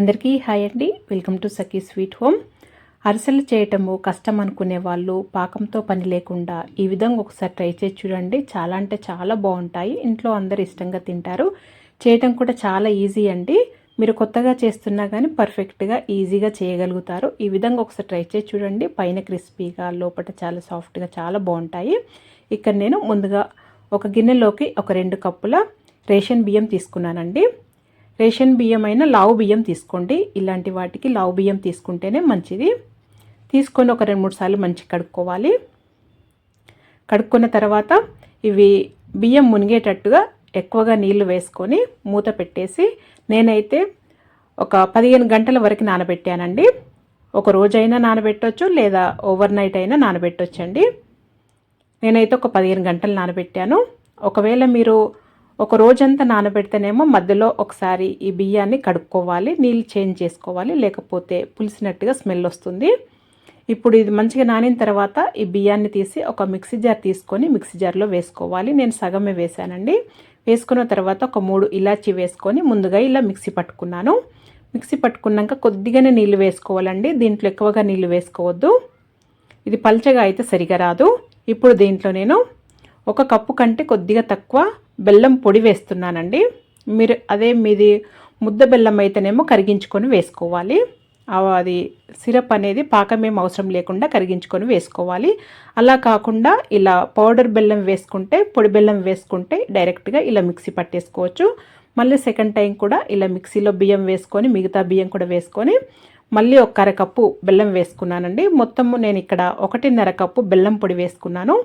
అందరికీ హాయ్ అండి. Welcome to Sakhi sweet home. అరిసెలు చేయటము కష్టం అనుకునే వాళ్ళు పాకంతో పని లేకుండా ఈ విధంగా ఒకసారి ట్రై చేసి చూడండి. చాలా అంటే చాలా బాగుంటాయి. ఇంట్లో అందరు ఇష్టంగా తింటారు. చేయటం కూడా చాలా ఈజీ అండి. మీరు కొత్తగా చేస్తున్నా కానీ పర్ఫెక్ట్గా ఈజీగా చేయగలుగుతారు. ఈ విధంగా ఒకసారి ట్రై చేసి చూడండి. పైన క్రిస్పీగా లోపల చాలా సాఫ్ట్గా చాలా బాగుంటాయి. ఇక్కడ నేను ముందుగా ఒక గిన్నెలోకి ఒక 2 కప్పుల రేషన్ బియ్యం తీసుకున్నానండి. రేషన్ బియ్యం అయినా లావు బియ్యం తీసుకోండి. ఇలాంటి వాటికి లావు బియ్యం తీసుకుంటేనే మంచిది. తీసుకొని ఒక 2-3 సార్లు మంచి కడుక్కోవాలి. కడుక్కున్న తర్వాత ఇవి బియ్యం మునిగేటట్టుగా ఎక్కువగా నీళ్లు వేసుకొని మూత పెట్టేసి నేనైతే ఒక 15 గంటల వరకు నానబెట్టానండి. ఒక రోజైనా నానబెట్టవచ్చు, లేదా ఓవర్ నైట్ అయినా నానబెట్టొచ్చండి. నేనైతే ఒక 15 గంటలు నానబెట్టాను. ఒకవేళ మీరు ఒక రోజంతా నానబెడితేనేమో మధ్యలో ఒకసారి ఈ బియ్యాన్ని కడుక్కోవాలి, నీళ్ళు చేంజ్ చేసుకోవాలి, లేకపోతే పులిసినట్టుగా స్మెల్ వస్తుంది. ఇప్పుడు ఇది మంచిగా నానిన తర్వాత ఈ బియ్యాన్ని తీసి ఒక మిక్సీ జార్ తీసుకొని మిక్సీ జార్లో వేసుకోవాలి. నేను సగమే వేసానండి. వేసుకున్న తర్వాత ఒక 3 ఇలాచీ వేసుకొని ముందుగా ఇలా మిక్సీ పట్టుకున్నాను. మిక్సీ పట్టుకున్నాక కొద్దిగానే నీళ్ళు వేసుకోవాలండి. దీంట్లో ఎక్కువగా నీళ్ళు వేసుకోవద్దు. ఇది పల్చగా అయితే సరిగా రాదు. ఇప్పుడు దీంట్లో నేను 1 కప్పు కంటే కొద్దిగా తక్కువ బెల్లం పొడి వేస్తున్నానండి. మీది ముద్ద బెల్లం అయితేనేమో కరిగించుకొని వేసుకోవాలి. అది సిరప్ అనేది పాకమేం అవసరం లేకుండా కరిగించుకొని వేసుకోవాలి. అలా కాకుండా ఇలా పౌడర్ బెల్లం వేసుకుంటే, పొడి బెల్లం వేసుకుంటే డైరెక్ట్గా ఇలా మిక్సీ పట్టేసుకోవచ్చు. మళ్ళీ సెకండ్ టైం కూడా ఇలా మిక్సీలో బియ్యం వేసుకొని మిగతా బియ్యం కూడా వేసుకొని మళ్ళీ 1/2 కప్పు బెల్లం వేసుకున్నానండి. మొత్తము నేను ఇక్కడ 1.5 కప్పు బెల్లం పొడి వేసుకున్నాను.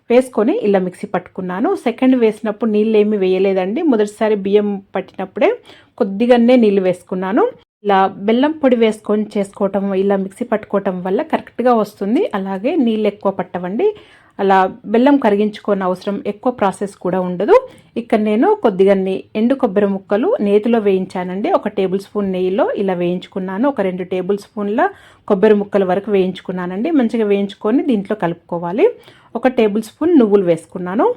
వేసుకొని ఇలా మిక్సీ పట్టుకున్నాను. సెకండ్ వేసినప్పుడు నీళ్ళు ఏమీ వేయలేదండి. మొదటిసారి బియ్యం పట్టినప్పుడే కొద్దిగానే నీళ్ళు వేసుకున్నాను. ఇలా బెల్లం పొడి వేసుకొని చేసుకోవటం, ఇలా మిక్సీ పట్టుకోవటం వల్ల కరెక్ట్గా వస్తుంది. అలాగే నీళ్ళు ఎక్కువ పట్టవండి. అలా బెల్లం కరిగించుకోని అవసరం, ఎక్కువ ప్రాసెస్ కూడా ఉండదు. ఇక్కడ నేను కొద్దిగా ఎండు కొబ్బరి ముక్కలు నేతిలో వేయించానండి. 1 టేబుల్ స్పూన్ నెయ్యిలో ఇలా వేయించుకున్నాను. ఒక 2 టేబుల్ స్పూన్ల కొబ్బరి ముక్కల వరకు వేయించుకున్నానండి. మంచిగా వేయించుకొని దీంట్లో కలుపుకోవాలి. 1 టేబుల్ స్పూన్ నువ్వులు వేసుకున్నాను.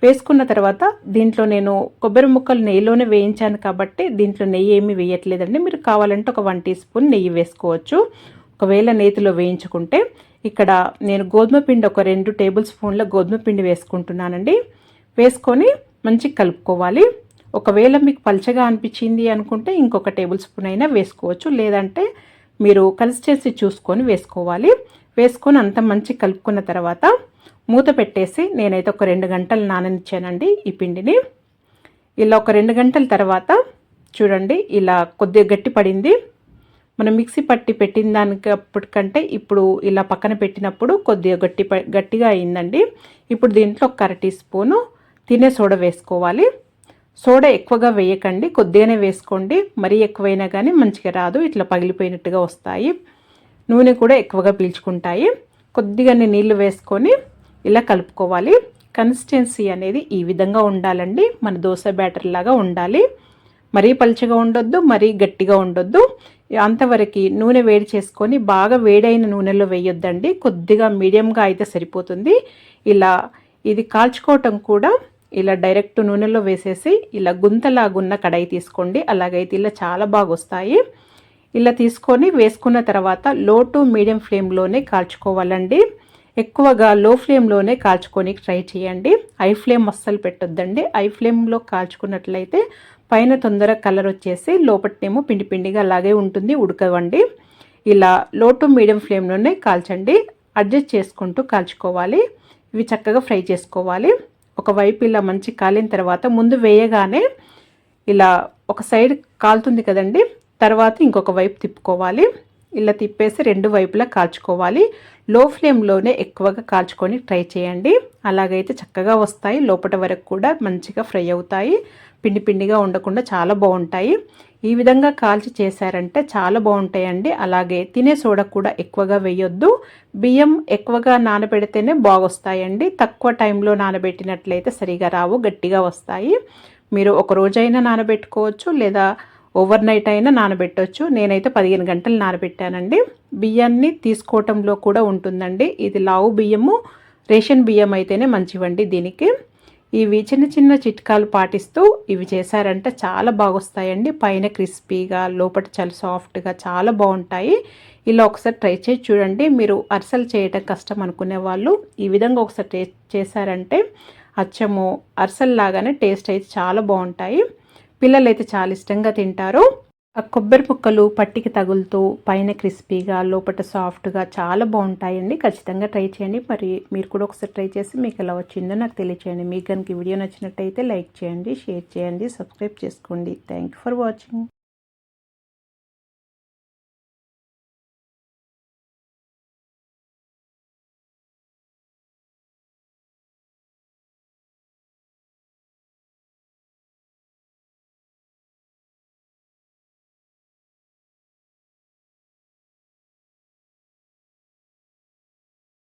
వేసుకున్న తర్వాత దీంట్లో నేను కొబ్బరి ముక్కలు నెయ్యిలోనే వేయించాను కాబట్టి దీంట్లో నెయ్యి ఏమీ వేయట్లేదండి. మీరు కావాలంటే ఒక 1 టీ స్పూన్ నెయ్యి వేసుకోవచ్చు ఒకవేళ నేతిలో వేయించుకుంటే. ఇక్కడ నేను గోధుమ పిండి ఒక 2 టేబుల్ స్పూన్ల గోధుమ పిండి వేసుకుంటున్నానండి. వేసుకొని మంచిగా కలుపుకోవాలి. ఒకవేళ మీకు పల్చగా అనిపించింది అనుకుంటే ఇంకొక టేబుల్ స్పూన్ అయినా వేసుకోవచ్చు, లేదంటే మీరు కన్సిస్టెన్సీ చూసుకొని వేసుకోవాలి. వేసుకొని అంత మంచిగా కలుపుకున్న తర్వాత మూత పెట్టేసి నేనైతే ఒక 2 గంటలు నాననిచ్చానండి ఈ పిండిని. ఇలా ఒక 2 గంటల తర్వాత చూడండి ఇలా కొద్దిగా గట్టి పడింది. మనం మిక్సీ పట్టి పెట్టిన దానికి అప్పటికంటే ఇప్పుడు ఇలా పక్కన పెట్టినప్పుడు కొద్దిగా గట్టిగా అయిందండి. ఇప్పుడు దీంట్లో 1/2 టీ స్పూను తినే సోడా వేసుకోవాలి. సోడా ఎక్కువగా వేయకండి, కొద్దిగానే వేసుకోండి. మరీ ఎక్కువైనా కానీ మంచిగా రాదు, ఇట్లా పగిలిపోయినట్టుగా వస్తాయి. నూనె కూడా ఎక్కువగా పీల్చుకుంటాయి. కొద్దిగానే నీళ్లు వేసుకొని ఇలా కలుపుకోవాలి. కన్సిస్టెన్సీ అనేది ఈ విధంగా ఉండాలండి. మన దోశ బ్యాటర్ లాగా ఉండాలి. మరీ పలుచగా ఉండొద్దు, మరీ గట్టిగా ఉండొద్దు. అంతవరకు నూనె వేడి చేసుకొని బాగా వేడైన నూనెలో వేయొద్దండి. కొద్దిగా మీడియంగా అయితే సరిపోతుంది. ఇలా ఇది కాల్చుకోవటం కూడా ఇలా డైరెక్ట్ నూనెలో వేసేసి ఇలా గుంతలాగున్న కడాయి తీసుకోండి. అలాగైతే ఇలా చాలా బాగా వస్తాయి. ఇలా తీసుకొని వేసుకున్న తర్వాత లో టు మీడియం ఫ్లేమ్లోనే కాల్చుకోవాలండి. ఎక్కువగా లో ఫ్లేమ్లోనే కాల్చుకొని ట్రై చేయండి. హై ఫ్లేమ్ అస్సలు పెట్టొద్దండి. హై ఫ్లేమ్లో కాల్చుకున్నట్లయితే పైన తొందరగా కలర్ వచ్చేసి లోపటేమో పిండి పిండిగా అలాగే ఉంటుంది, ఉడకవండి. ఇలా లో టు మీడియం ఫ్లేమ్లోనే కాల్చండి. అడ్జస్ట్ చేసుకుంటూ కాల్చుకోవాలి. ఇవి చక్కగా ఫ్రై చేసుకోవాలి. ఒకవైపు ఇలా మంచి కాలిన తర్వాత ముందు వేయగానే ఇలా ఒక సైడ్ కాలుతుంది కదండి, తర్వాత ఇంకొక వైపు తిప్పుకోవాలి. ఇలా తిప్పేసి 2 వైపులా కాల్చుకోవాలి. లో ఫ్లేమ్లోనే ఎక్కువగా కాల్చుకొని ట్రై చేయండి. అలాగైతే చక్కగా వస్తాయి. లోపల వరకు కూడా మంచిగా ఫ్రై అవుతాయి. పిండి పిండిగా ఉండకుండా చాలా బాగుంటాయి. ఈ విధంగా కాల్చి చేశారంటే చాలా బాగుంటాయండి. అలాగే తినే సోడా కూడా ఎక్కువగా వేయొద్దు. బియ్యం ఎక్కువగా నానబెడితేనే బాగొస్తాయండి. తక్కువ టైంలో నానబెట్టినట్లయితే సరిగా రావు, గట్టిగా వస్తాయి. మీరు ఒక రోజైనా నానబెట్టుకోవచ్చు, లేదా ఓవర్ నైట్ అయినా నానబెట్టవచ్చు. నేనైతే 15 గంటలు నానబెట్టానండి. బియ్యాన్ని తీసుకోవటంలో కూడా ఉంటుందండి. ఇది లావు బియ్యము, రేషన్ బియ్యం అయితేనే మంచివండి దీనికి. ఇవి చిన్న చిన్న చిట్కాలు పాటిస్తూ ఇవి చేశారంటే చాలా బాగొస్తాయండి. పైన క్రిస్పీగా లోపల చాలా సాఫ్ట్గా చాలా బాగుంటాయి. ఇలా ఒకసారి ట్రై చేసి చూడండి. మీరు అరిసెలు చేయటం కష్టం అనుకునే వాళ్ళు ఈ విధంగా ఒకసారి చేశారంటే అచ్చము అరిసెల్లాగానే టేస్ట్ అయితే చాలా బాగుంటాయి. పిల్లలైతే చాలా ఇష్టంగా తింటారు. ఆ కొబ్బరి ముక్కలు పట్టికి తగులుతూ పైన క్రిస్పీగా లోపల సాఫ్ట్గా చాలా బాగుంటాయండి. ఖచ్చితంగా ట్రై చేయండి. మరి మీరు కూడా ఒకసారి ట్రై చేసి మీకు ఎలా వచ్చిందో నాకు తెలియచేయండి. మీకు కనుక వీడియో నచ్చినట్టయితే లైక్ చేయండి, షేర్ చేయండి, సబ్స్క్రైబ్ చేసుకోండి. Thank you for watching.